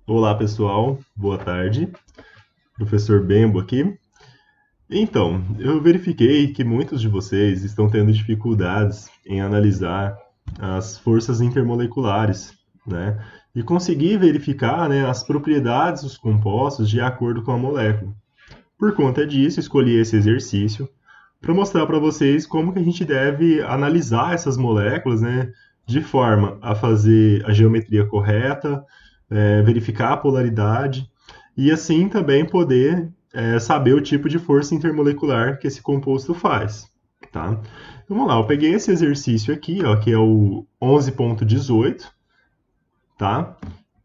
Olá, pessoal. Boa tarde. Professor Bembo aqui. Então, eu verifiquei que muitos de vocês estão tendo dificuldades em analisar as forças intermoleculares, né? E conseguir verificar, né, as propriedades dos compostos de acordo com a molécula. Por conta disso, escolhi esse exercício para mostrar para vocês como que a gente deve analisar essas moléculas, né, de forma a fazer a geometria correta, verificar a polaridade e assim também poder saber o tipo de força intermolecular que esse composto faz, tá? Então, vamos lá, eu peguei esse exercício aqui, ó, que é o 11.18, tá?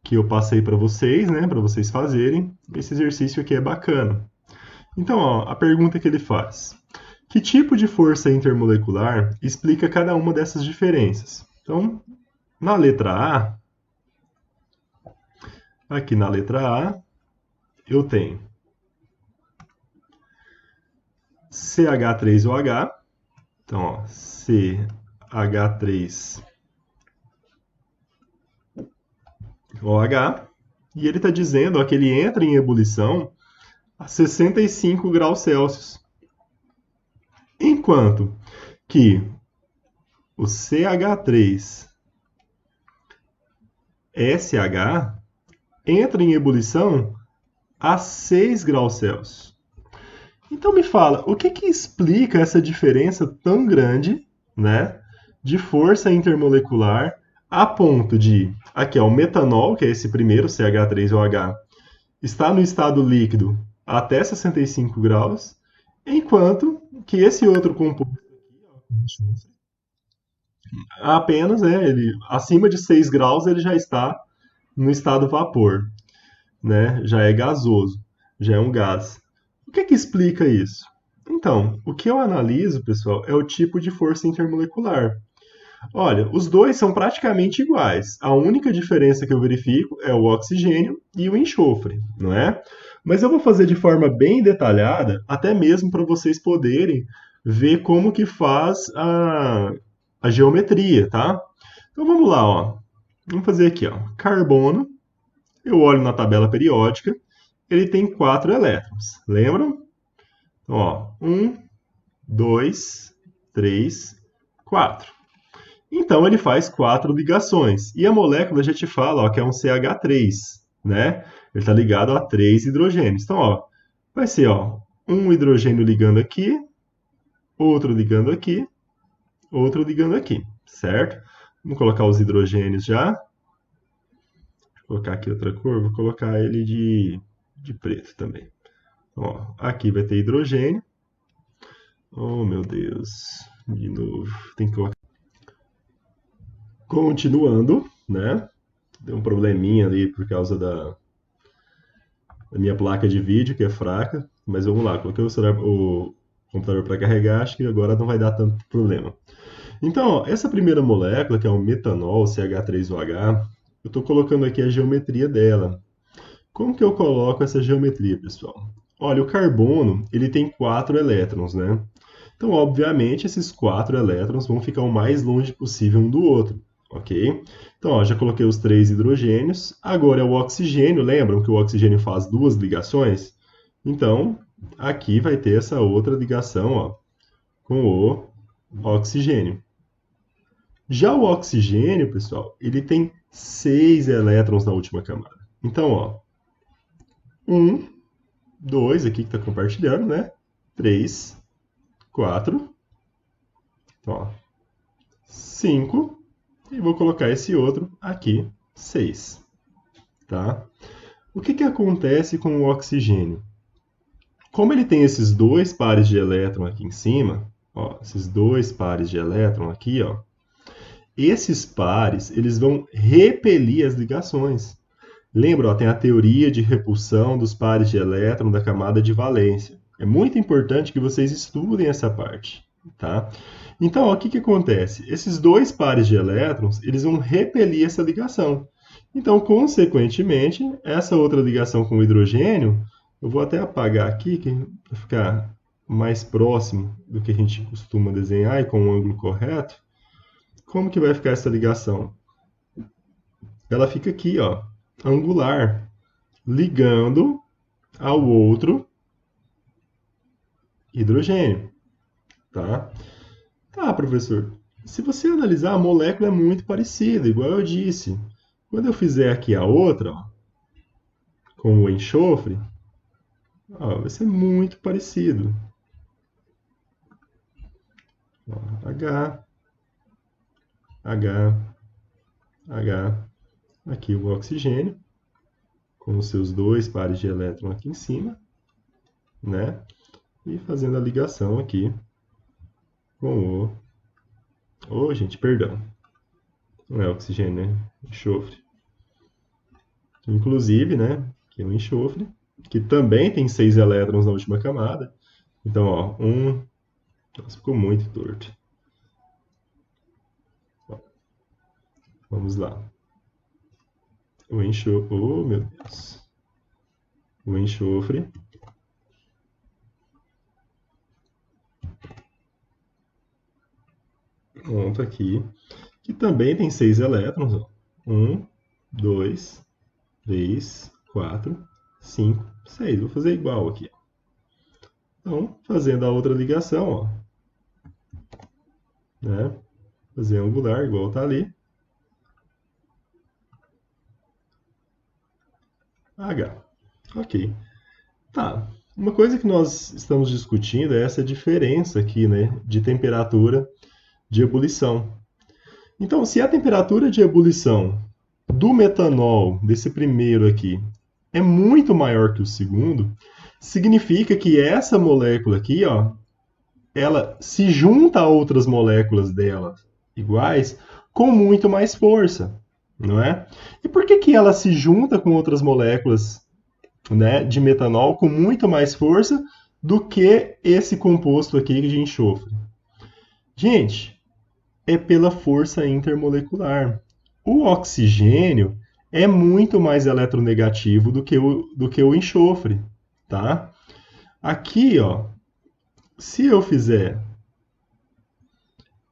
Que eu passei para vocês, né, para vocês fazerem. Esse exercício aqui é bacana. Então, ó, a pergunta que ele faz: que tipo de força intermolecular explica cada uma dessas diferenças? Então, na letra aqui na letra A, eu tenho CH3OH. Então, ó, CH3OH. E ele está dizendo ó, que ele entra em ebulição a 65 graus Celsius. Enquanto que o CH3SH entra em ebulição a 6 graus Celsius. Então me fala, o que explica essa diferença tão grande, né, de força intermolecular a ponto de, aqui ó, o metanol, que é esse primeiro CH3OH, está no estado líquido até 65 graus, enquanto que esse outro composto apenas, né, ele acima de 6 graus ele já está no estado vapor, né? Já é gasoso, já é um gás. O que explica isso? Então, o que eu analiso, pessoal, é o tipo de força intermolecular. Olha, os dois são praticamente iguais. A única diferença que eu verifico é o oxigênio e o enxofre, não é? Mas eu vou fazer de forma bem detalhada, até mesmo para vocês poderem ver como que faz a geometria, tá? Então vamos lá, ó. Vamos fazer aqui, ó. Carbono, eu olho na tabela periódica, ele tem 4 elétrons. Lembram? Então, ó, 1, 2, 3, 4. Então ele faz 4 ligações. E a molécula já te fala ó, que é um CH3, né? Ele está ligado a 3 hidrogênios. Então, ó, vai ser ó, um hidrogênio ligando aqui, outro ligando aqui, outro ligando aqui, certo? Vamos colocar os hidrogênios já. Vou colocar aqui outra cor, vou colocar ele de preto também. Ó, aqui vai ter hidrogênio. Oh, meu Deus. De novo. Tem que colocar. Continuando, né? Deu um probleminha ali por causa da minha placa de vídeo, que é fraca. Mas vamos lá, coloquei o computador para carregar, acho que agora não vai dar tanto problema. Então, ó, essa primeira molécula, que é o metanol, CH3OH, eu estou colocando aqui a geometria dela. Como que eu coloco essa geometria, pessoal? Olha, o carbono, ele tem 4 elétrons, né? Então, obviamente, esses 4 elétrons vão ficar o mais longe possível um do outro, ok? Então, ó, já coloquei os 3 hidrogênios. Agora é o oxigênio. Lembram que o oxigênio faz duas ligações? Então, aqui vai ter essa outra ligação, ó, com o oxigênio. Já o oxigênio, pessoal, ele tem 6 elétrons na última camada. Então, ó, 1, 2, aqui que está compartilhando, né? 3, 4, ó, 5, e vou colocar esse outro aqui, 6, tá? O que acontece com o oxigênio? Como ele tem esses dois pares de elétron aqui em cima, ó, esses dois pares de elétron aqui, ó, esses pares eles vão repelir as ligações. Lembra, ó, tem a teoria de repulsão dos pares de elétron da camada de valência. É muito importante que vocês estudem essa parte, tá? Então, ó, o que acontece? Esses dois pares de elétrons, eles vão repelir essa ligação. Então, consequentemente, essa outra ligação com o hidrogênio, eu vou até apagar aqui para ficar mais próximo do que a gente costuma desenhar e com o ângulo correto. Como que vai ficar essa ligação? Ela fica aqui, ó, angular. ligando ao outro hidrogênio, tá? Tá, professor. Se você analisar, a molécula é muito parecida, igual eu disse. Quando eu fizer aqui a outra, ó, com o enxofre, ó, vai ser muito parecido. Ó, H, H, H. Aqui o oxigênio, com os seus dois pares de elétron aqui em cima, né? E fazendo a ligação aqui com o... Oh, gente, perdão. Não é oxigênio, né? Enxofre. Inclusive, né? Que é o enxofre, que também tem 6 elétrons na última camada. Então, ó, Nossa, ficou muito torto. Ó, vamos lá. O enxofre... Oh, meu Deus. O enxofre. Pronto aqui. Que também tem 6 elétrons, ó. 1, 2, 3, 4, 5, 6. Vou fazer igual aqui. Então, fazendo a outra ligação, ó, né? Fazer angular, igual tá ali. H. Ok. Tá. Uma coisa que nós estamos discutindo é essa diferença aqui, né, de temperatura de ebulição. Então, se a temperatura de ebulição do metanol, desse primeiro aqui, é muito maior que o segundo, significa que essa molécula aqui, ó, ela se junta a outras moléculas dela iguais com muito mais força, não é? E por que que ela se junta com outras moléculas, né, de metanol com muito mais força do que esse composto aqui de enxofre? Gente, é pela força intermolecular. O oxigênio é muito mais eletronegativo do que o enxofre, tá? Aqui, ó, se eu fizer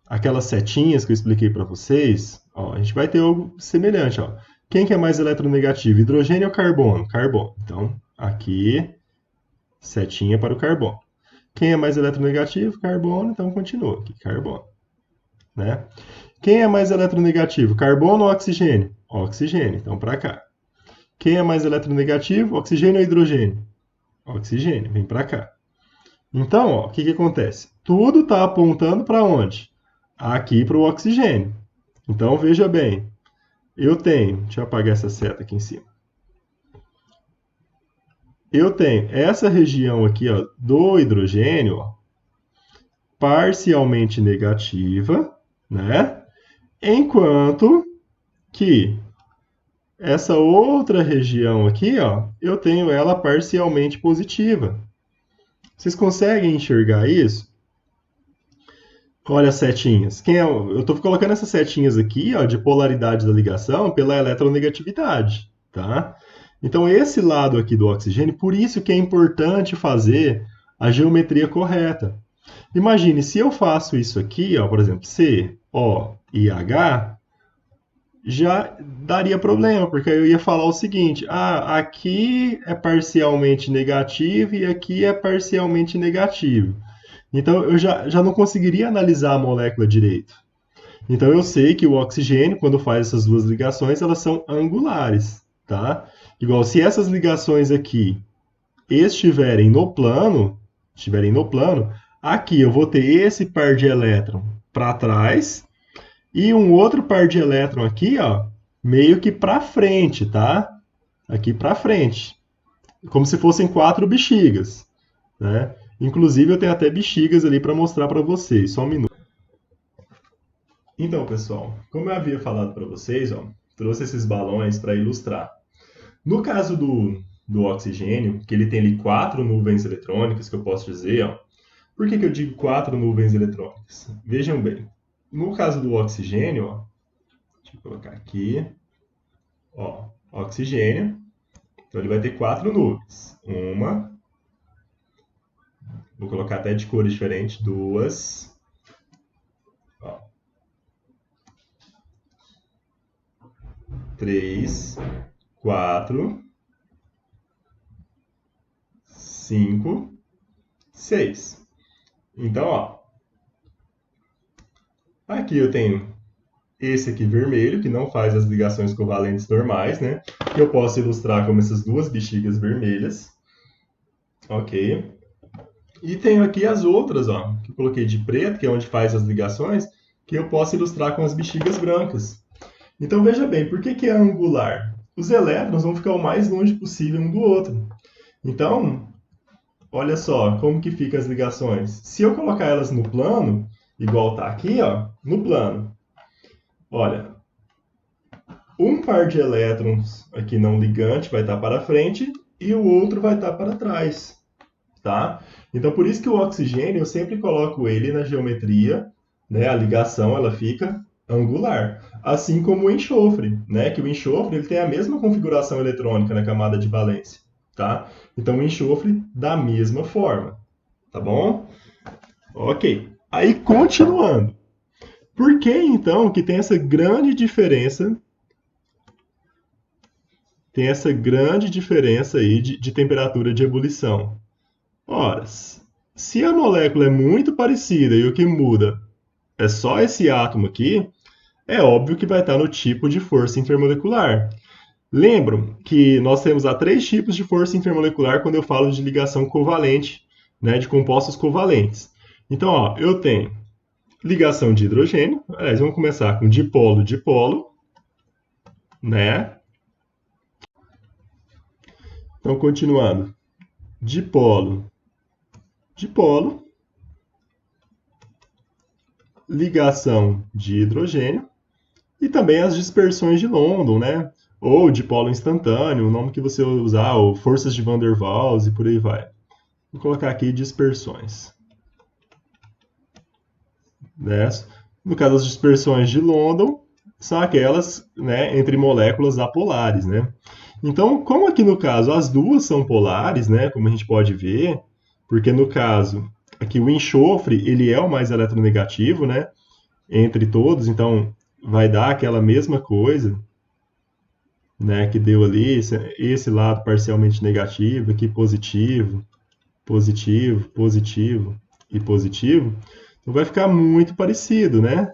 aquelas setinhas que eu expliquei para vocês, ó, a gente vai ter algo semelhante. Ó. Quem que é mais eletronegativo, hidrogênio ou carbono? Carbono. Então, aqui, setinha para o carbono. Quem é mais eletronegativo? Carbono. Então, continua aqui, carbono. Né? Quem é mais eletronegativo, carbono ou oxigênio? Oxigênio. Então, para cá. Quem é mais eletronegativo, oxigênio ou hidrogênio? Oxigênio. Vem para cá. Então, ó, o que, que acontece? Tudo está apontando para onde? Aqui para o oxigênio. Então, veja bem, deixa eu apagar essa seta aqui em cima. Eu tenho essa região aqui, ó, do hidrogênio, ó, parcialmente negativa, né? Enquanto que essa outra região aqui, ó, eu tenho ela parcialmente positiva. Vocês conseguem enxergar isso? Olha as setinhas. Eu estou colocando essas setinhas aqui, ó, de polaridade da ligação pela eletronegatividade, tá? Então esse lado aqui do oxigênio, por isso que é importante fazer a geometria correta. Imagine se eu faço isso aqui, ó, por exemplo, C, O e H, já daria problema, porque eu ia falar o seguinte: aqui é parcialmente negativo e aqui é parcialmente negativo. Então eu já não conseguiria analisar a molécula direito. Então eu sei que o oxigênio, quando faz essas duas ligações, elas são angulares, tá? Igual se essas ligações aqui estiverem no plano, aqui eu vou ter esse par de elétron para trás e um outro par de elétron aqui, ó, meio que para frente, tá? Aqui para frente, como se fossem 4 bexigas, né? Inclusive eu tenho até bexigas ali para mostrar para vocês. Só um minuto. Então, pessoal, como eu havia falado para vocês, ó, trouxe esses balões para ilustrar. No caso do oxigênio, que ele tem ali 4 nuvens eletrônicas, que eu posso dizer, ó, por que eu digo 4 nuvens eletrônicas? Vejam bem, no caso do oxigênio, ó, deixa eu colocar aqui, ó, oxigênio, então ele vai ter 4 nuvens. Uma, vou colocar até de cores diferentes, duas, ó, 3, 4, 5, 6. Então, ó, aqui eu tenho esse aqui vermelho, que não faz as ligações covalentes normais, né? Que eu posso ilustrar como essas duas bexigas vermelhas. Ok. E tenho aqui as outras, ó, que eu coloquei de preto, que é onde faz as ligações, que eu posso ilustrar com as bexigas brancas. Então, veja bem, por que que é angular? Os elétrons vão ficar o mais longe possível um do outro. Então, olha só como que ficam as ligações. Se eu colocar elas no plano, igual está aqui, ó, no plano, olha, um par de elétrons aqui não ligante vai estar para frente e o outro vai estar para trás, tá? Então, por isso que o oxigênio, eu sempre coloco ele na geometria, né? A ligação, ela fica angular. Assim como o enxofre, né? Que o enxofre, ele tem a mesma configuração eletrônica na camada de valência, tá? Então, o enxofre da mesma forma, tá bom? Ok. Aí, continuando. Por que, então, que tem essa grande diferença aí de temperatura de ebulição? Ora, se a molécula é muito parecida e o que muda é só esse átomo aqui, é óbvio que vai estar no tipo de força intermolecular. Lembram que nós temos há 3 tipos de força intermolecular quando eu falo de ligação covalente, né, de compostos covalentes. Então, ó, eu tenho ligação de hidrogênio. Aliás, vamos começar com dipolo-dipolo, né? Então, continuando. Dipolo, dipolo, ligação de hidrogênio e também as dispersões de London, né? Ou dipolo instantâneo, o nome que você usar, ou forças de Van der Waals e por aí vai. Vou colocar aqui dispersões. Né? No caso, as dispersões de London são aquelas, né, entre moléculas apolares, né? Então, como aqui no caso as duas são polares, né, como a gente pode ver, porque no caso aqui o enxofre ele é o mais eletronegativo, né, entre todos, então vai dar aquela mesma coisa, né, que deu ali esse lado parcialmente negativo, aqui positivo, positivo, positivo e positivo. Então vai ficar muito parecido, né?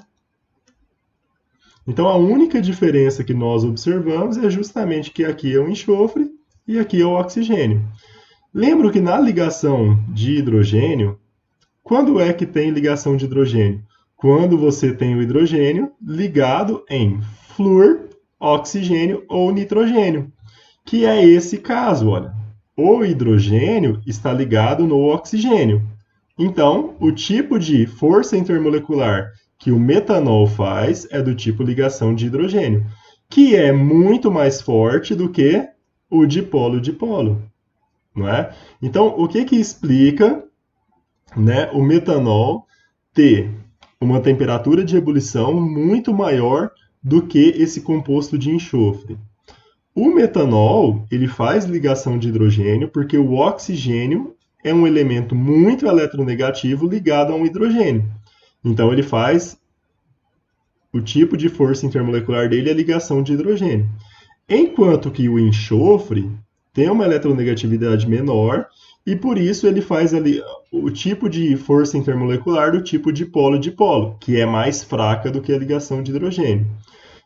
Então a única diferença que nós observamos é justamente que aqui é o enxofre e aqui é o oxigênio. Lembro que na ligação de hidrogênio, quando é que tem ligação de hidrogênio? Quando você tem o hidrogênio ligado em flúor, oxigênio ou nitrogênio, que é esse caso, olha. O hidrogênio está ligado no oxigênio. Então, o tipo de força intermolecular que o metanol faz é do tipo ligação de hidrogênio, que é muito mais forte do que o dipolo-dipolo, não é? Então, o que que explica, né, o metanol ter uma temperatura de ebulição muito maior do que esse composto de enxofre? O metanol, ele faz ligação de hidrogênio porque o oxigênio é um elemento muito eletronegativo ligado a um hidrogênio. Então, ele faz o tipo de força intermolecular dele é ligação de hidrogênio. Enquanto que o enxofre tem uma eletronegatividade menor e por isso ele faz ali o tipo de força intermolecular do tipo dipolo-dipolo, que é mais fraca do que a ligação de hidrogênio.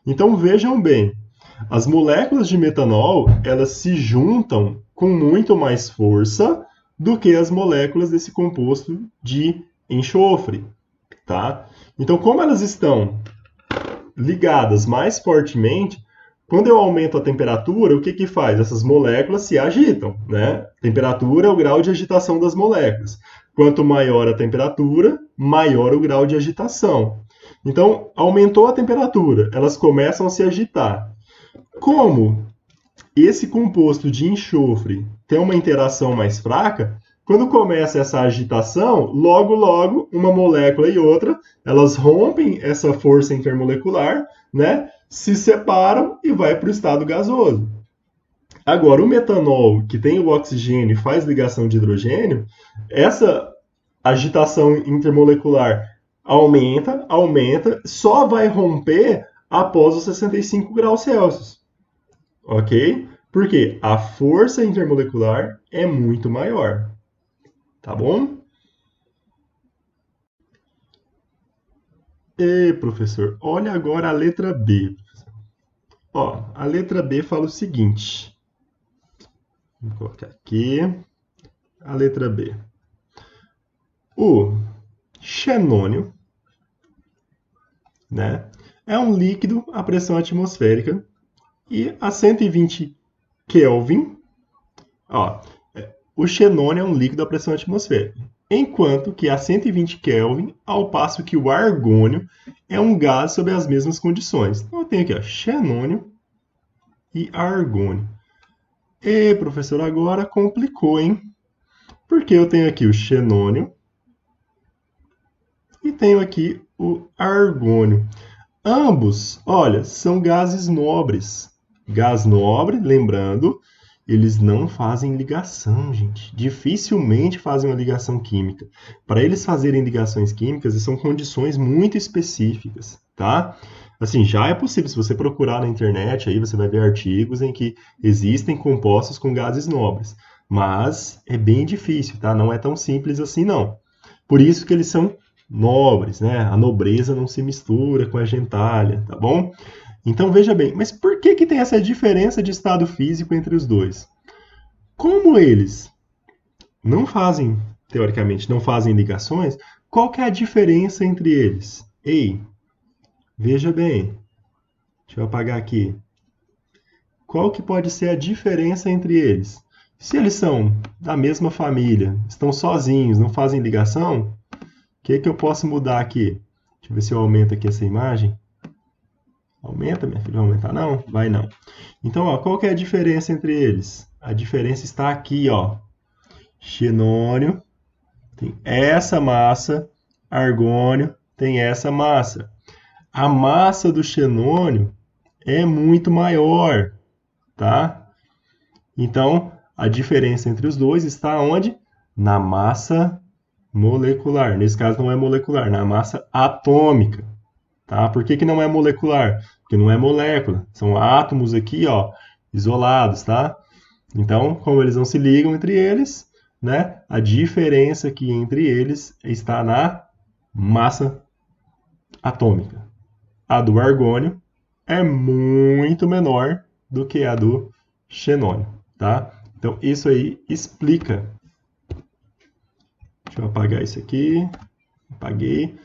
Então vejam bem, as moléculas de metanol, elas se juntam com muito mais força do que as moléculas desse composto de enxofre, tá? Então, como elas estão ligadas mais fortemente, quando eu aumento a temperatura, o que que faz? Essas moléculas se agitam, né? Temperatura é o grau de agitação das moléculas. Quanto maior a temperatura, maior o grau de agitação. Então, aumentou a temperatura, elas começam a se agitar. Como esse composto de enxofre tem uma interação mais fraca, quando começa essa agitação, logo, logo, uma molécula e outra, elas rompem essa força intermolecular, né? Se separam e vai para o estado gasoso. Agora, o metanol, que tem o oxigênio e faz ligação de hidrogênio, essa agitação intermolecular aumenta, aumenta, só vai romper após os 65 graus Celsius. Ok? Porque a força intermolecular é muito maior. tá bom? E, professor, olha agora a letra B. Ó, a letra B fala o seguinte. Vou colocar aqui a letra B. O xenônio, né, é um líquido à pressão atmosférica e a 120 Kelvin, ó, o xenônio é um líquido à pressão atmosférica, enquanto que a 120 Kelvin, ao passo que o argônio é um gás sob as mesmas condições. Então eu tenho aqui, ó, xenônio e argônio. E, professor, agora complicou, hein? Porque eu tenho aqui o xenônio e tenho aqui o argônio. Ambos, olha, são gases nobres. Gás nobre, lembrando, eles não fazem ligação, gente. Dificilmente fazem uma ligação química. Para eles fazerem ligações químicas, são condições muito específicas, tá? Assim, já é possível, se você procurar na internet, aí você vai ver artigos em que existem compostos com gases nobres. Mas é bem difícil, tá? Não é tão simples assim, não. Por isso que eles são nobres, né? A nobreza não se mistura com a gentalha, tá bom? Então veja bem, mas por que tem essa diferença de estado físico entre os dois? Como eles não fazem, teoricamente, não fazem ligações, qual que é a diferença entre eles? Ei, veja bem, deixa eu apagar aqui. Qual que pode ser a diferença entre eles? Se eles são da mesma família, estão sozinhos, não fazem ligação, o que eu posso mudar aqui? Deixa eu ver se eu aumento aqui essa imagem. Aumenta, minha filha? Vai aumentar? Não? Vai não. Então, ó, qual que é a diferença entre eles? A diferença está aqui, ó. Xenônio tem essa massa, argônio tem essa massa. A massa do xenônio é muito maior, tá? Então, a diferença entre os dois está onde? Na massa molecular. Nesse caso, não é molecular, na massa atômica. Tá? Por que não é molecular? Porque não é molécula. São átomos aqui, ó, isolados, tá? Então, como eles não se ligam entre eles, né? A diferença aqui entre eles está na massa atômica. A do argônio é muito menor do que a do xenônio, tá? Então, isso aí explica. Deixa eu apagar isso aqui. Apaguei.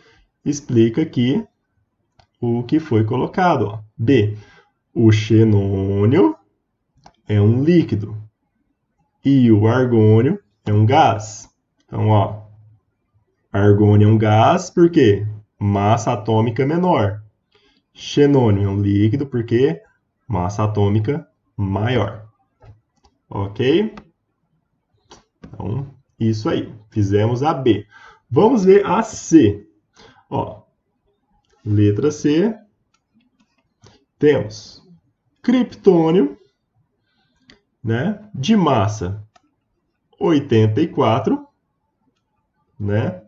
Explica aqui o que foi colocado. Ó. B. O xenônio é um líquido e o argônio é um gás. Então, ó, argônio é um gás porque massa atômica menor. Xenônio é um líquido porque massa atômica maior. Ok? Então, isso aí. Fizemos a B. Vamos ver a C. Ó, letra C. Temos criptônio, né, de massa 84, né,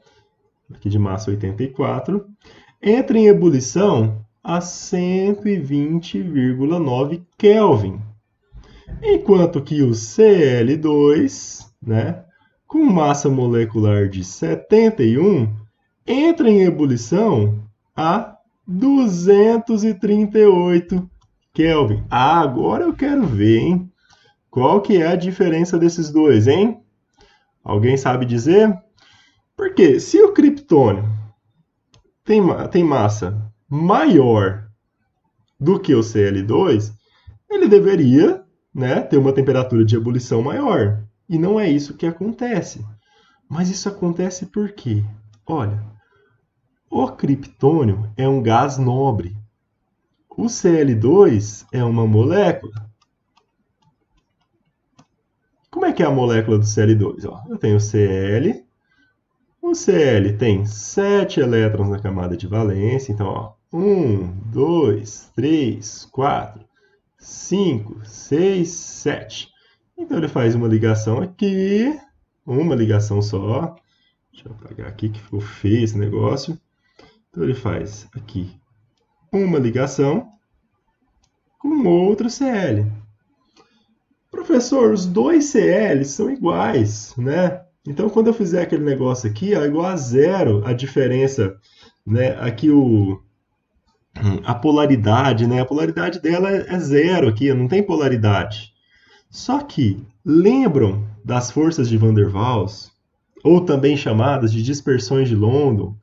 aqui de massa 84, entra em ebulição a 120,9 Kelvin, enquanto que o Cl2, né, com massa molecular de 71, entra em ebulição a 238 Kelvin. Ah, agora eu quero ver, hein? Qual que é a diferença desses dois, hein? Alguém sabe dizer? Porque se o criptônio tem massa maior do que o Cl2, ele deveria, né, ter uma temperatura de ebulição maior. E não é isso que acontece. Mas isso acontece por quê? Olha, o criptônio é um gás nobre. O Cl2 é uma molécula. Como é que é a molécula do Cl2? Ó, eu tenho Cl. O Cl tem 7 elétrons na camada de valência. Então, ó, 1, 2, 3, 4, 5, 6, 7. Então, ele faz uma ligação aqui. Uma ligação só. Deixa eu apagar aqui que ficou feio esse negócio. Então, ele faz aqui uma ligação com outro Cl. Professor, os dois Cl são iguais, né? Então, quando eu fizer aquele negócio aqui, ó, é igual a zero a diferença, né? Aqui a polaridade, né? A polaridade dela é zero aqui, não tem polaridade. Só que lembram das forças de Van der Waals, ou também chamadas de dispersões de London,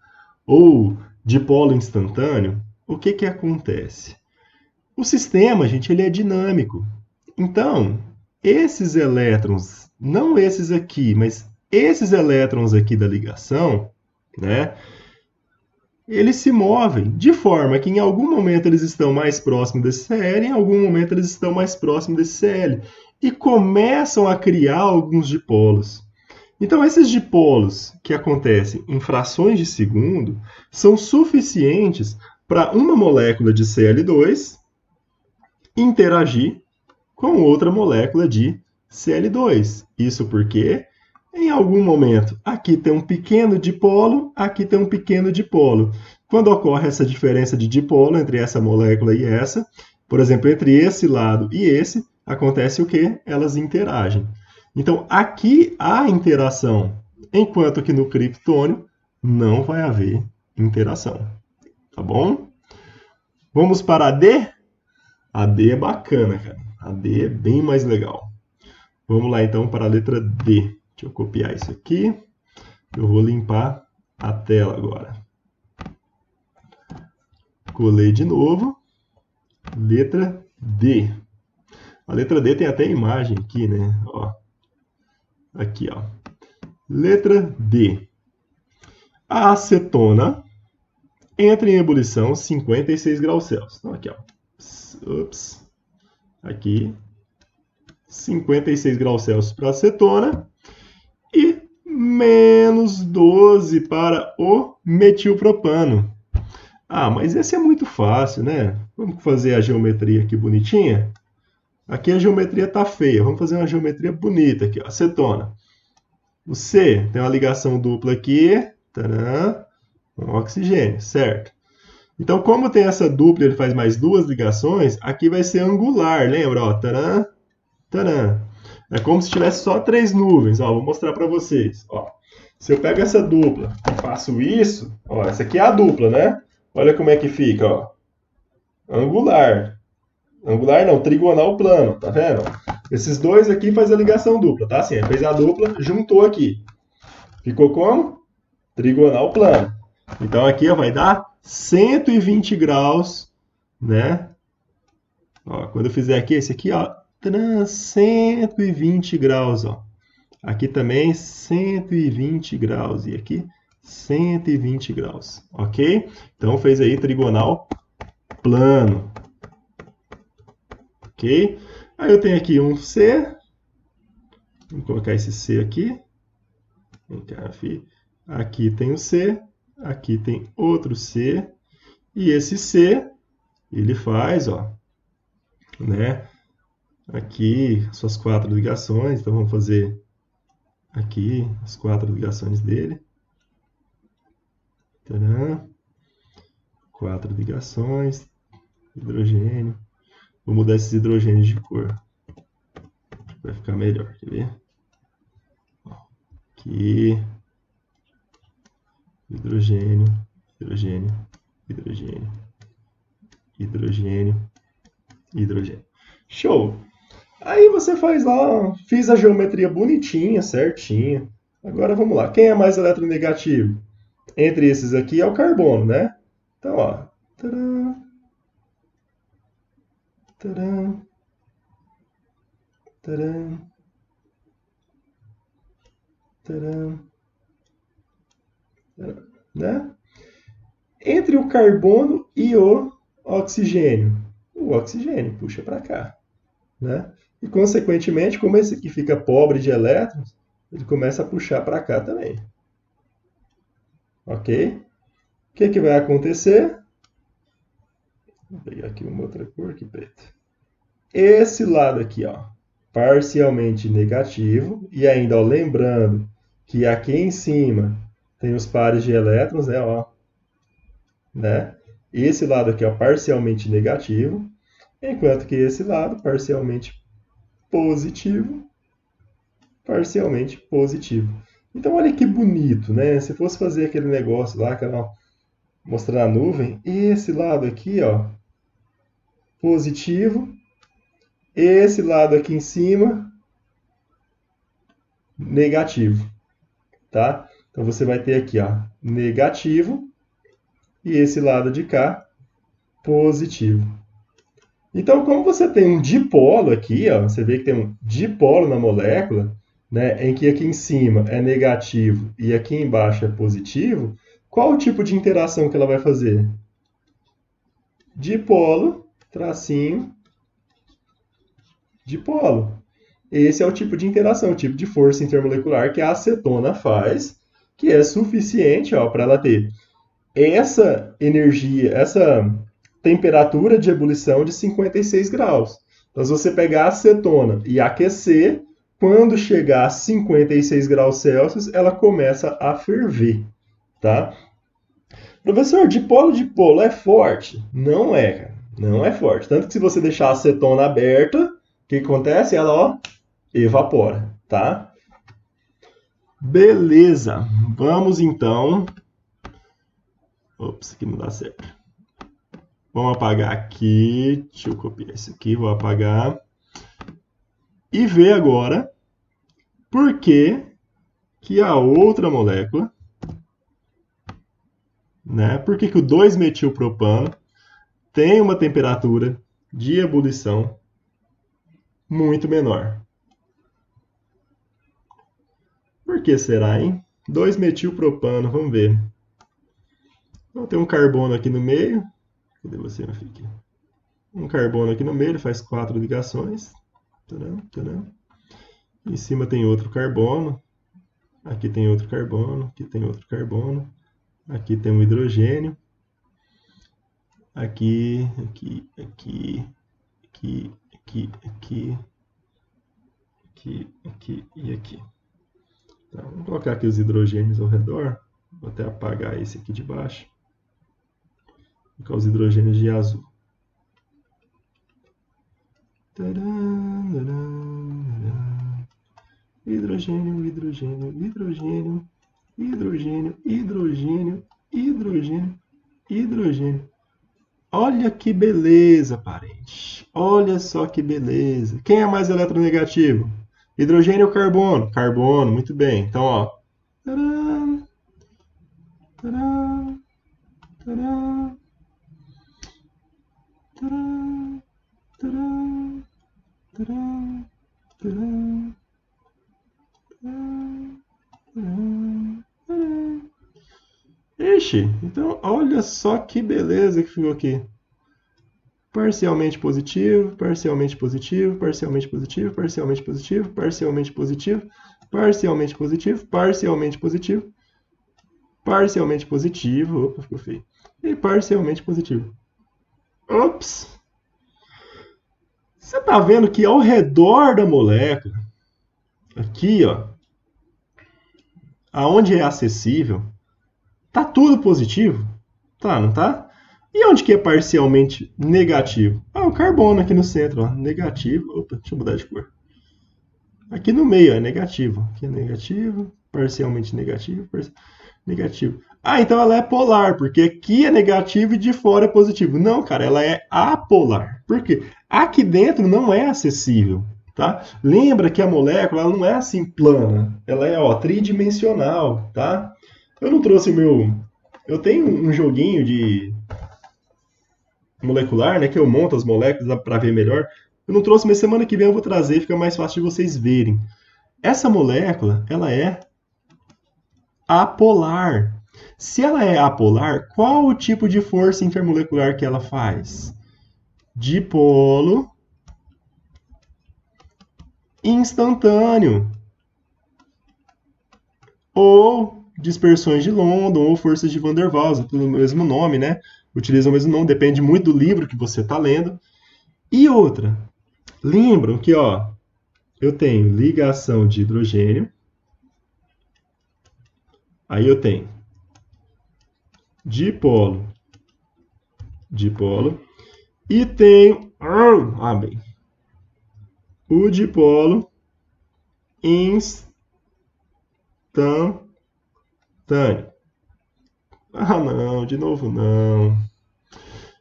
ou dipolo instantâneo? O que que acontece? O sistema, gente, ele é dinâmico. Então, esses elétrons, não esses aqui, mas esses elétrons aqui da ligação, né? Eles se movem de forma que em algum momento eles estão mais próximos desse Cl, em algum momento eles estão mais próximos desse Cl. E começam a criar alguns dipolos. Então, esses dipolos que acontecem em frações de segundo são suficientes para uma molécula de Cl2 interagir com outra molécula de Cl2. Isso porque, em algum momento, aqui tem um pequeno dipolo, aqui tem um pequeno dipolo. Quando ocorre essa diferença de dipolo entre essa molécula e essa, por exemplo, entre esse lado e esse, acontece o quê? Elas interagem. Então, aqui há interação, enquanto que no criptônio não vai haver interação. Tá bom? Vamos para a D? A D é bacana, cara. A D é bem mais legal. Vamos lá, então, para a letra D. Deixa eu copiar isso aqui. Eu vou limpar a tela agora. Colei de novo. Letra D. A letra D tem até imagem aqui, né? Ó. Aqui, ó. Letra D. A acetona entra em ebulição 56 graus Celsius. Então, aqui, ó. Ups. Aqui. 56 graus Celsius para a acetona. E menos 12 para o metilpropano. Ah, mas esse é muito fácil, né? Vamos fazer a geometria aqui bonitinha? Aqui a geometria tá feia. Vamos fazer uma geometria bonita aqui, ó. Acetona. O C tem uma ligação dupla aqui, tadã, com oxigênio, certo? Então, como tem essa dupla, ele faz mais duas ligações, aqui vai ser angular, lembra? Ó, tadã, tadã. É como se tivesse só três nuvens. Ó, vou mostrar para vocês. Ó, se eu pego essa dupla e faço isso, ó, essa aqui é a dupla, né? Olha como é que fica, ó. Angular. Angular não, trigonal plano, tá vendo? Esses dois aqui faz a ligação dupla, tá? Assim, fez a dupla, juntou aqui. Ficou como? Trigonal plano. Então aqui ó, vai dar 120 graus, né? Ó, quando eu fizer aqui, esse aqui, ó, 120 graus, ó. Aqui também 120 graus e aqui 120 graus, ok? Então fez aí trigonal plano, ok? Aí eu tenho aqui um C, vou colocar esse C aqui. Aqui tem o C, aqui tem outro C, e esse C, ele faz, ó, né? Aqui, suas quatro ligações, então vamos fazer aqui as quatro ligações dele. Tadã. Quatro ligações, hidrogênio. Vou mudar esses hidrogênios de cor. Vai ficar melhor, quer ver? Aqui, hidrogênio, hidrogênio, hidrogênio, hidrogênio, hidrogênio. Show! Aí você faz lá, fiz a geometria bonitinha, certinha. Agora vamos lá. Quem é mais eletronegativo? Entre esses aqui é o carbono, né? Então, ó. Tcharam, tcharam, tcharam, tcharam, tcharam, né? Entre o carbono e o oxigênio puxa para cá, né? E, consequentemente, como esse aqui fica pobre de elétrons, ele começa a puxar para cá também. Ok? O que, que vai acontecer? Vou pegar aqui uma outra cor, aqui preto. Esse lado aqui, ó, parcialmente negativo, e ainda, ó, lembrando que aqui em cima tem os pares de elétrons, né, ó, né? Esse lado aqui, ó, parcialmente negativo, enquanto que esse lado, parcialmente positivo, parcialmente positivo. Então, olha que bonito, né? Se fosse fazer aquele negócio lá, mostrar a nuvem, esse lado aqui, ó, positivo, esse lado aqui em cima, negativo, tá? Então, você vai ter aqui, ó, negativo, e esse lado de cá, positivo. Então, como você tem um dipolo aqui, ó, você vê que tem um dipolo na molécula, né, em que aqui em cima é negativo e aqui embaixo é positivo, qual o tipo de interação que ela vai fazer? Dipolo, tracinho, dipolo. Esse é o tipo de interação, o tipo de força intermolecular que a acetona faz, que é suficiente para ela ter essa energia, essa temperatura de ebulição de 56 graus. Então, se você pegar a acetona e aquecer, quando chegar a 56 graus Celsius, ela começa a ferver, tá? Professor, dipolo é forte? Não é, cara. Não é forte. Tanto que se você deixar a acetona aberta, o que acontece? Ela, ó, evapora, tá? Beleza. Vamos então. Ops, aqui não dá certo. Vamos apagar aqui. Deixa eu copiar isso aqui, vou apagar. E ver agora por que que a outra molécula, né? Por que que o 2-metilpropano tem uma temperatura de ebulição muito menor. Por que será, hein? 2-metilpropano, vamos ver. Então, tem um carbono aqui no meio. Cadê você, meu filho? Um carbono aqui no meio, ele faz 4 ligações. Tadã, tadã. Em cima tem outro carbono. Aqui tem outro carbono. Aqui tem outro carbono. Aqui tem um hidrogênio. Aqui, aqui, aqui, aqui, aqui, aqui, aqui, aqui e aqui. Então, vamos colocar aqui os hidrogênios ao redor. Vou até apagar esse aqui de baixo. Vou colocar os hidrogênios de azul. Hidrogênio, hidrogênio, hidrogênio, hidrogênio, hidrogênio, hidrogênio, hidrogênio. Olha que beleza, parente. Olha só que beleza. Quem é mais eletronegativo? Hidrogênio ou carbono? Carbono, muito bem. Então, ó. Tcharam, tcharam, tcharam, tcharam, tcharam, tcharam, tcharam, tcharam, tcharam. Ixi, então olha só que beleza que ficou aqui. Parcialmente positivo, parcialmente positivo, parcialmente positivo, parcialmente positivo, parcialmente positivo, parcialmente positivo, parcialmente positivo, parcialmente positivo, opa, ficou feio, e parcialmente positivo. Ops! Você está vendo que ao redor da molécula, aqui, ó, aonde é acessível, tá tudo positivo? Tá, não tá? E onde que é parcialmente negativo? Ah, o carbono aqui no centro, ó, negativo. Opa, deixa eu mudar de cor. Aqui no meio é negativo. Aqui é negativo, parcialmente negativo, negativo. Ah, então ela é polar, porque aqui é negativo e de fora é positivo. Não, cara, ela é apolar. Por quê? Aqui dentro não é acessível, tá? Lembra que a molécula ela não é assim plana, ela é ó, tridimensional, tá? Eu não trouxe o meu... Eu tenho um joguinho de molecular, né, que eu monto as moléculas para ver melhor. Eu não trouxe, mas semana que vem eu vou trazer, fica mais fácil de vocês verem. Essa molécula, ela é apolar. Se ela é apolar, qual o tipo de força intermolecular que ela faz? Dipolo instantâneo. Ou dispersões de London, ou forças de Van der Waals, tudo o mesmo nome, né? Utilizam o mesmo nome, depende muito do livro que você está lendo. E outra, lembram que ó, eu tenho ligação de hidrogênio, aí eu tenho dipolo, dipolo, e tenho bem, o dipolo Ah, não, de novo não.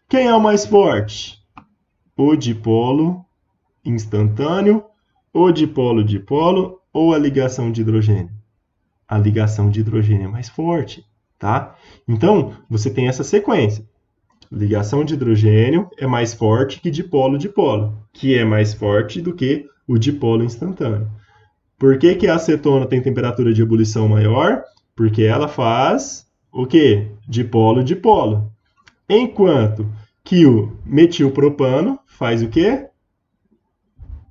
Quem é o mais forte? O dipolo instantâneo, o dipolo-dipolo ou a ligação de hidrogênio? A ligação de hidrogênio é mais forte, tá? Então, você tem essa sequência. Ligação de hidrogênio é mais forte que dipolo-dipolo, que é mais forte do que o dipolo instantâneo. Por que, que a acetona tem temperatura de ebulição maior? Porque ela faz o quê? Dipolo-dipolo. Enquanto que o metilpropano faz o quê?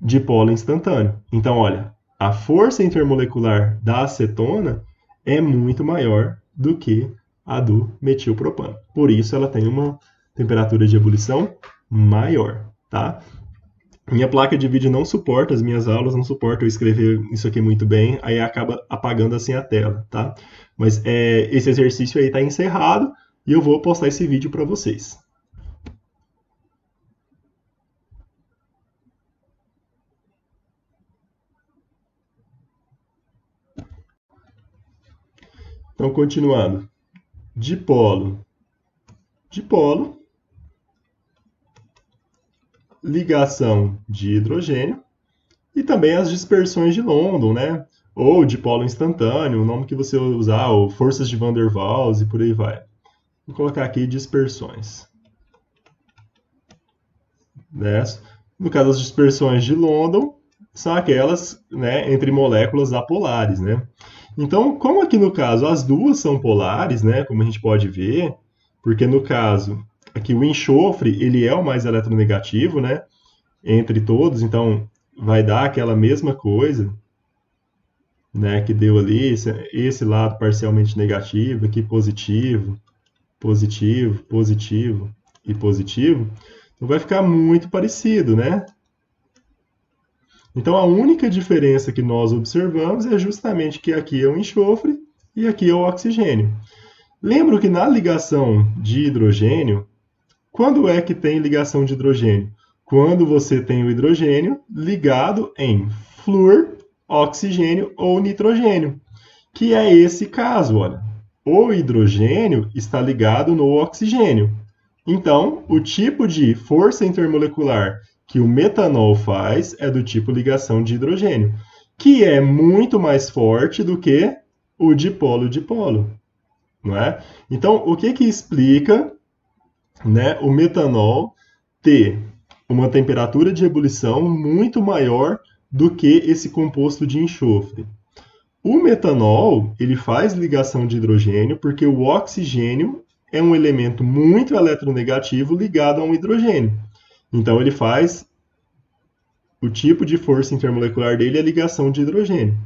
Dipolo instantâneo. Então, olha, a força intermolecular da acetona é muito maior do que a do metilpropano. Por isso, ela tem uma temperatura de ebulição maior, tá? Minha placa de vídeo não suporta, as minhas aulas não suportam eu escrever isso aqui muito bem, aí acaba apagando assim a tela, tá? Mas esse exercício aí está encerrado e eu vou postar esse vídeo para vocês. Então, continuando. Dipolo, dipolo, ligação de hidrogênio e também as dispersões de London, né? Ou dipolo instantâneo, o nome que você usar, ou forças de Van der Waals e por aí vai. Vou colocar aqui dispersões. Né? No caso, as dispersões de London são aquelas, né, entre moléculas apolares, né? Então, como aqui no caso as duas são polares, né, como a gente pode ver, porque no caso aqui o enxofre ele é o mais eletronegativo, né, entre todos, então vai dar aquela mesma coisa, né, que deu ali esse lado parcialmente negativo, aqui positivo, positivo, positivo e positivo. Então vai ficar muito parecido, né? Então a única diferença que nós observamos é justamente que aqui é o enxofre e aqui é o oxigênio. Lembro que na ligação de hidrogênio, quando é que tem ligação de hidrogênio? Quando você tem o hidrogênio ligado em flúor, oxigênio ou nitrogênio, que é esse caso, olha. O hidrogênio está ligado no oxigênio. Então, o tipo de força intermolecular que o metanol faz é do tipo ligação de hidrogênio, que é muito mais forte do que o dipolo-dipolo, não é? Então, o que que explica, né, o metanol ter uma temperatura de ebulição muito maior do que esse composto de enxofre? O metanol, ele faz ligação de hidrogênio porque o oxigênio é um elemento muito eletronegativo ligado a um hidrogênio. Então ele faz o tipo de força intermolecular dele é ligação de hidrogênio.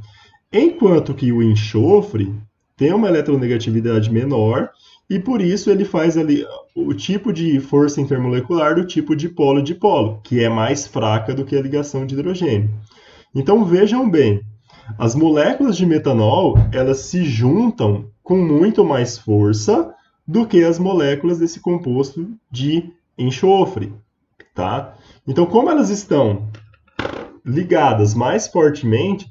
Enquanto que o enxofre tem uma eletronegatividade menor e por isso ele faz ali o tipo de força intermolecular do tipo dipolo-dipolo, que é mais fraca do que a ligação de hidrogênio. Então vejam bem, as moléculas de metanol, elas se juntam com muito mais força do que as moléculas desse composto de enxofre, tá? Então, como elas estão ligadas mais fortemente,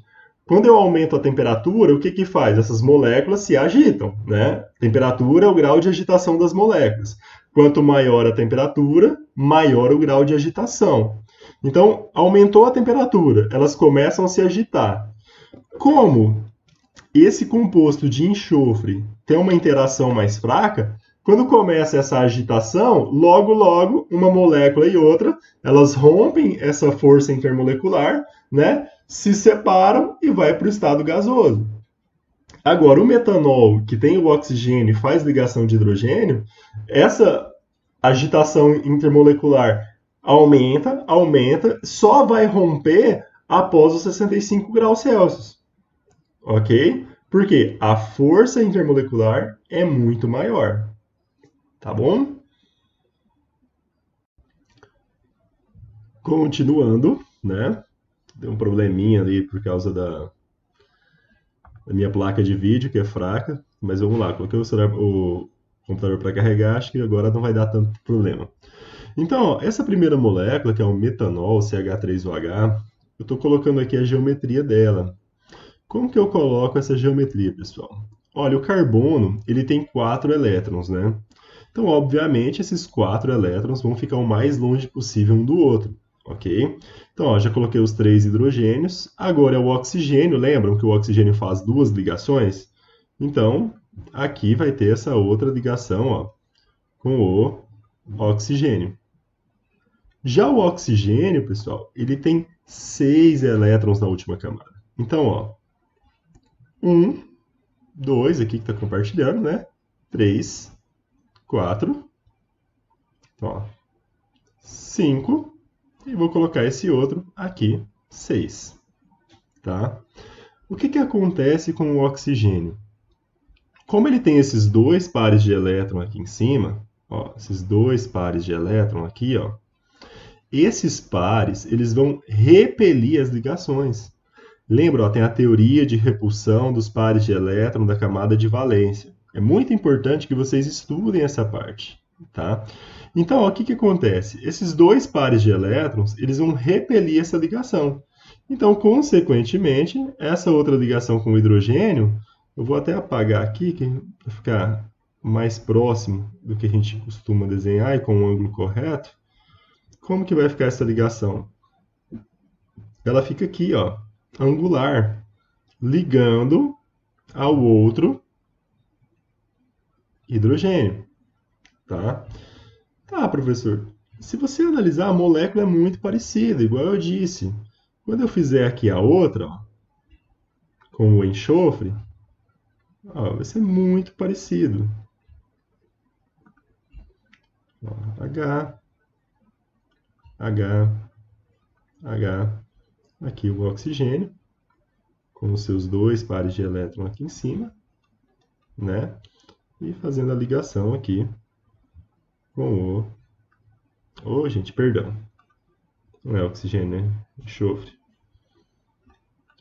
quando eu aumento a temperatura, o que que faz? Essas moléculas se agitam, né? Temperatura é o grau de agitação das moléculas. Quanto maior a temperatura, maior o grau de agitação. Então, aumentou a temperatura, elas começam a se agitar. Como esse composto de enxofre tem uma interação mais fraca, quando começa essa agitação, logo uma molécula e outra, elas rompem essa força intermolecular, né? Se separam e vai para o estado gasoso. Agora, o metanol, que tem o oxigênio e faz ligação de hidrogênio, essa agitação intermolecular aumenta, só vai romper após os 65 graus Celsius. Ok? Porque a força intermolecular é muito maior. Tá bom? Continuando, né? Deu um probleminha ali por causa da minha placa de vídeo, que é fraca. Mas vamos lá, coloquei o computador para carregar, acho que agora não vai dar tanto problema. Então, ó, essa primeira molécula, que é o metanol, CH3OH, eu estou colocando aqui a geometria dela. Como que eu coloco essa geometria, pessoal? Olha, o carbono, ele tem 4 elétrons, né? Então, obviamente, esses 4 elétrons vão ficar o mais longe possível um do outro, ok? Então, ó, já coloquei os 3 hidrogênios. Agora é o oxigênio. Lembram que o oxigênio faz 2 ligações? Então, aqui vai ter essa outra ligação, ó, com o oxigênio. Já o oxigênio, pessoal, ele tem 6 elétrons na última camada. Então, ó, 1, 2, aqui que está compartilhando, né? 3, 4, ó, 5, e vou colocar esse outro aqui, 6, tá? O que que acontece com o oxigênio? Como ele tem esses dois pares de elétron aqui em cima, ó, esses dois pares de elétron aqui, ó, esses pares, eles vão repelir as ligações. Lembra, ó, tem a teoria de repulsão dos pares de elétron da camada de valência. É muito importante que vocês estudem essa parte, tá? Então, ó, o que que acontece? Esses dois pares de elétrons, eles vão repelir essa ligação. Então, consequentemente, essa outra ligação com o hidrogênio, eu vou até apagar aqui, para ficar mais próximo do que a gente costuma desenhar e com o ângulo correto. Como que vai ficar essa ligação? Ela fica aqui, ó, angular, ligando ao outro hidrogênio, tá? Tá, professor. Se você analisar, a molécula é muito parecida, igual eu disse. Quando eu fizer aqui a outra, ó, com o enxofre, ó, vai ser muito parecido. Ó, H, H, H. Aqui o oxigênio, com os seus dois pares de elétron aqui em cima, né? E fazendo a ligação aqui com o... Oh, gente, perdão. Não é oxigênio, né? Enxofre.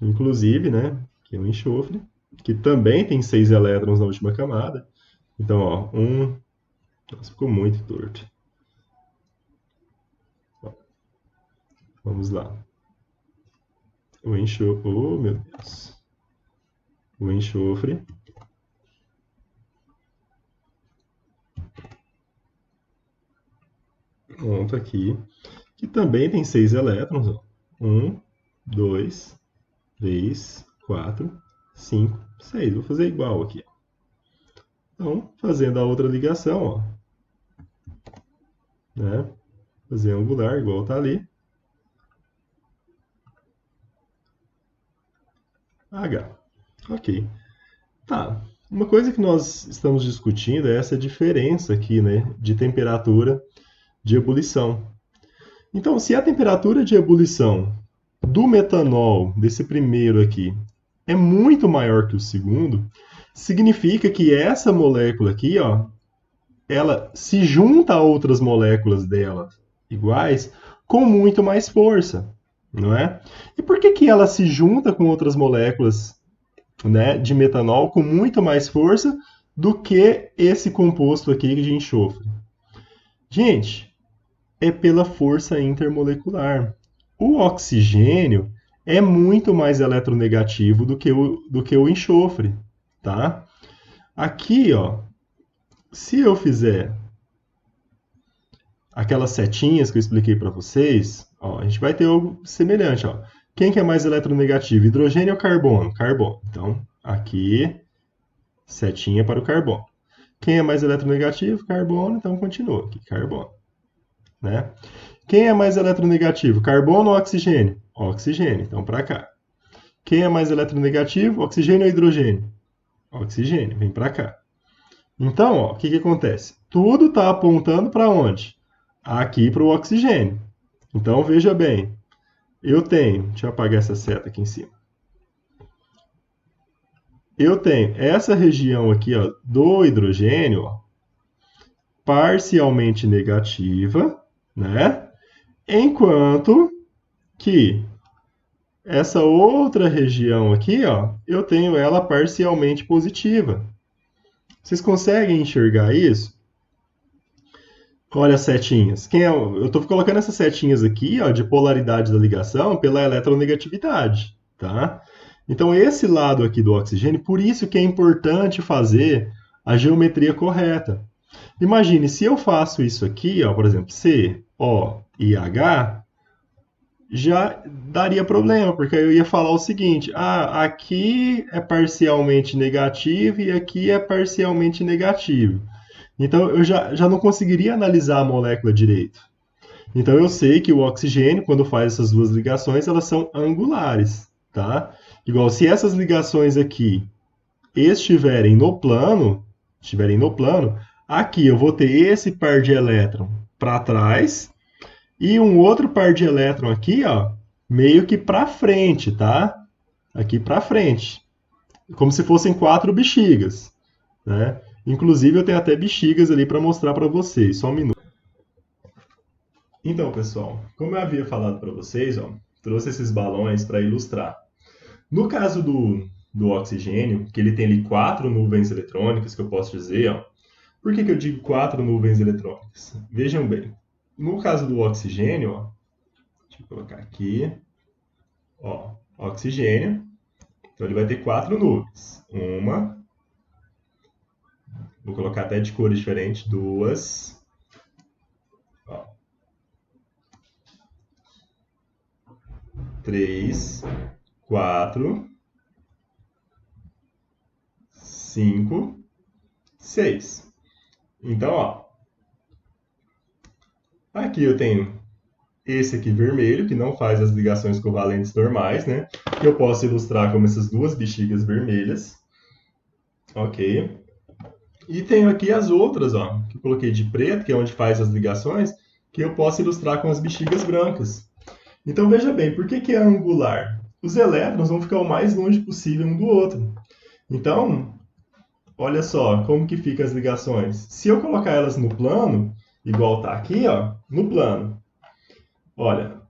Inclusive, né? Aqui é o enxofre, que também tem 6 elétrons na última camada. Então, ó, Nossa, ficou muito torto. Ó, vamos lá. O enxofre... Oh, meu Deus. O enxofre... Pronto, aqui. Que também tem 6 elétrons. Ó. 1, 2, 3, 4, 5, 6. Vou fazer igual aqui. Então, fazendo a outra ligação, ó, né? Fazer angular, igual está ali. H. Ok. Tá. Uma coisa que nós estamos discutindo é essa diferença aqui, né, de temperatura de ebulição. Então, se a temperatura de ebulição do metanol, desse primeiro aqui, é muito maior que o segundo, significa que essa molécula aqui, ó, ela se junta a outras moléculas dela iguais com muito mais força, não é? E por que que ela se junta com outras moléculas, né, de metanol com muito mais força do que esse composto aqui de enxofre? Gente, é pela força intermolecular. O oxigênio é muito mais eletronegativo do que o enxofre, tá? Aqui, ó, se eu fizer aquelas setinhas que eu expliquei para vocês, ó, a gente vai ter algo semelhante. Ó. Quem que é mais eletronegativo, hidrogênio ou carbono? Carbono. Então, aqui, setinha para o carbono. Quem é mais eletronegativo? Carbono. Então, continua aqui, carbono. Né? Quem é mais eletronegativo, carbono ou oxigênio? Oxigênio. Então, para cá. Quem é mais eletronegativo, oxigênio ou hidrogênio? Oxigênio. Vem para cá. Então, ó, o que que acontece? Tudo está apontando para onde? Aqui para o oxigênio. Então, veja bem, eu tenho, deixa eu apagar essa seta aqui em cima. Eu tenho essa região aqui, ó, do hidrogênio, ó, parcialmente negativa, né? Enquanto que essa outra região aqui, ó, eu tenho ela parcialmente positiva. Vocês conseguem enxergar isso? Olha as setinhas. Eu estou colocando essas setinhas aqui, ó, de polaridade da ligação pela eletronegatividade, tá? Então, esse lado aqui do oxigênio, por isso que é importante fazer a geometria correta. Imagine, se eu faço isso aqui, ó, por exemplo, C, O e H, já daria problema, porque eu ia falar o seguinte: ah, aqui é parcialmente negativo e aqui é parcialmente negativo. Então eu já não conseguiria analisar a molécula direito. Então eu sei que o oxigênio, quando faz essas duas ligações, elas são angulares, tá? Igual se essas ligações aqui estiverem no plano, aqui eu vou ter esse par de elétron para trás e um outro par de elétron aqui, ó, meio que para frente, tá? Aqui para frente, como se fossem quatro bexigas, né? Inclusive eu tenho até bexigas ali para mostrar para vocês. Só um minuto. Então, pessoal, como eu havia falado para vocês, ó, trouxe esses balões para ilustrar. No caso do oxigênio, que ele tem ali quatro nuvens eletrônicas, que eu posso dizer, ó, por que eu digo quatro nuvens eletrônicas? Vejam bem, no caso do oxigênio, ó, deixa eu colocar aqui, ó, oxigênio, então ele vai ter quatro nuvens. Uma, vou colocar até de cores diferentes, duas, ó, três, quatro, 5, 6. Então, ó, aqui eu tenho esse aqui vermelho, que não faz as ligações covalentes normais, né? Que eu posso ilustrar como essas duas bexigas vermelhas. Ok. E tenho aqui as outras, ó, que eu coloquei de preto, que é onde faz as ligações, que eu posso ilustrar com as bexigas brancas. Então, veja bem, por que é angular? Os elétrons vão ficar o mais longe possível um do outro. Então, olha só como que ficam as ligações. Se eu colocar elas no plano, igual está aqui, ó, no plano, olha,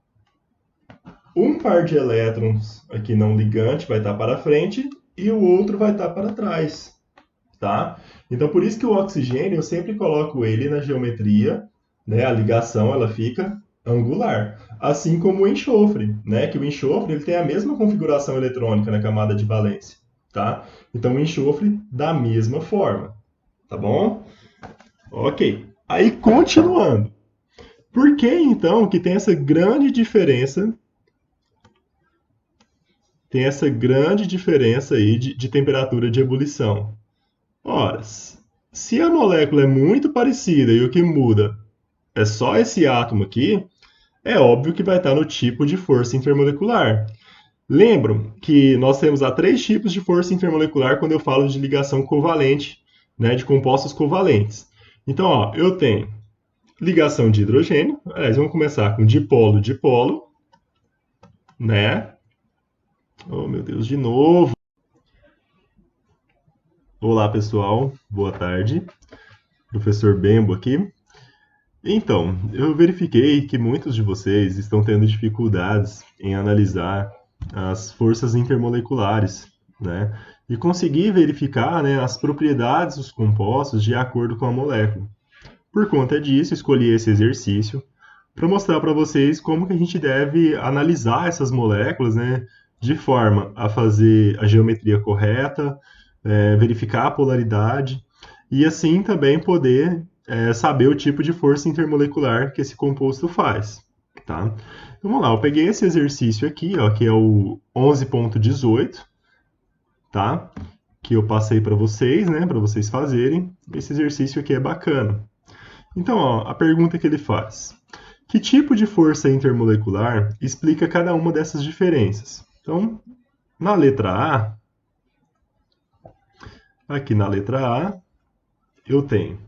um par de elétrons aqui não ligante vai estar para frente e o outro vai estar para trás, tá? Então, por isso que o oxigênio, eu sempre coloco ele na geometria, né? A ligação, ela fica angular. Assim como o enxofre, né? Que o enxofre, ele tem a mesma configuração eletrônica na camada de valência, tá? Então, o enxofre da mesma forma, tá bom? Ok. Aí, continuando. Por que, então, que tem essa grande diferença aí de temperatura de ebulição? Ora, se a molécula é muito parecida e o que muda é só esse átomo aqui, é óbvio que vai estar no tipo de força intermolecular. Lembram que nós temos três tipos de força intermolecular quando eu falo de ligação covalente, né, de compostos covalentes. Então, ó, eu tenho ligação de hidrogênio. Aliás, vamos começar com dipolo-dipolo, né? Oh, meu Deus, de novo. Olá, pessoal. Boa tarde. Professor Bembo aqui. Então, eu verifiquei que muitos de vocês estão tendo dificuldades em analisar as forças intermoleculares, né? E conseguir verificar, né, as propriedades dos compostos de acordo com a molécula. Por conta disso, escolhi esse exercício para mostrar para vocês como que a gente deve analisar essas moléculas, né, de forma a fazer a geometria correta, verificar a polaridade e assim também poder saber o tipo de força intermolecular que esse composto faz, tá? Então, vamos lá, eu peguei esse exercício aqui, ó, que é o 11.18, tá? Que eu passei para vocês, né, para vocês fazerem. Esse exercício aqui é bacana. Então, ó, a pergunta que ele faz: que tipo de força intermolecular explica cada uma dessas diferenças? Então, na letra A, aqui na letra A, eu tenho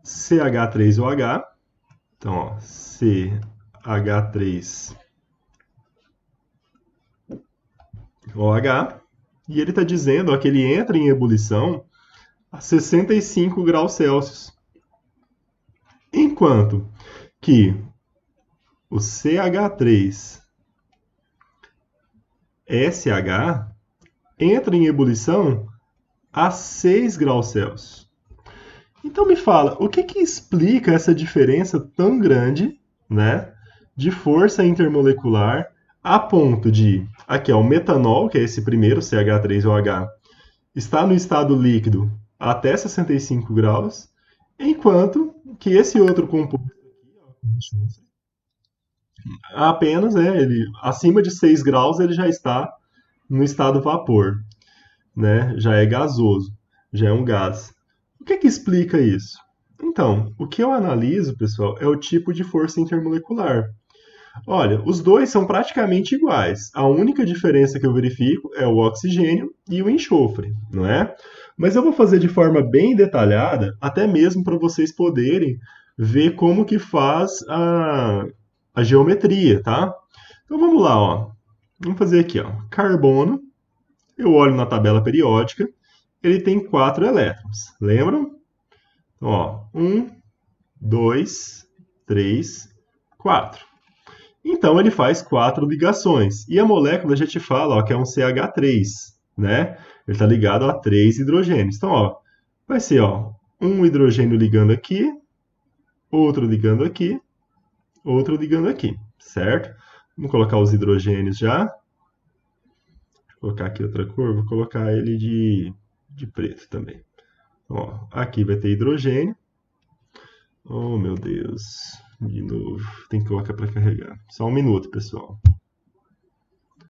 CH3OH. Então, ó, CH3OH. E ele está dizendo, ó, que ele entra em ebulição a 65 graus Celsius. Enquanto que o CH3SH entra em ebulição a 6 graus Celsius. Então me fala, o que explica essa diferença tão grande, né, de força intermolecular a ponto de, aqui ó, o metanol, que é esse primeiro, CH3OH, está no estado líquido até 65 graus, enquanto que esse outro composto apenas, ele, acima de 6 graus, ele já está no estado vapor, né? Já é gasoso, já é um gás. O que que explica isso? Então, o que eu analiso, pessoal, é o tipo de força intermolecular. Olha, os dois são praticamente iguais. A única diferença que eu verifico é o oxigênio e o enxofre, não é? Mas eu vou fazer de forma bem detalhada, até mesmo para vocês poderem ver como que faz a geometria, tá? Então vamos lá, ó. Vamos fazer aqui, ó. Carbono, eu olho na tabela periódica, ele tem 4 elétrons. Lembram? Então, ó, 1, 2, 3, 4. Então ele faz 4 ligações. E a molécula já te fala, ó, que é um CH3, né? Ele está ligado a 3 hidrogênios. Então, ó, vai ser, ó, um hidrogênio ligando aqui, outro ligando aqui, outro ligando aqui, certo? Vamos colocar os hidrogênios já. Vou colocar aqui outra cor, vou colocar ele de preto também. Então, ó, aqui vai ter hidrogênio. Oh, meu Deus. De novo. Tem que colocar para carregar. Só um minuto, pessoal.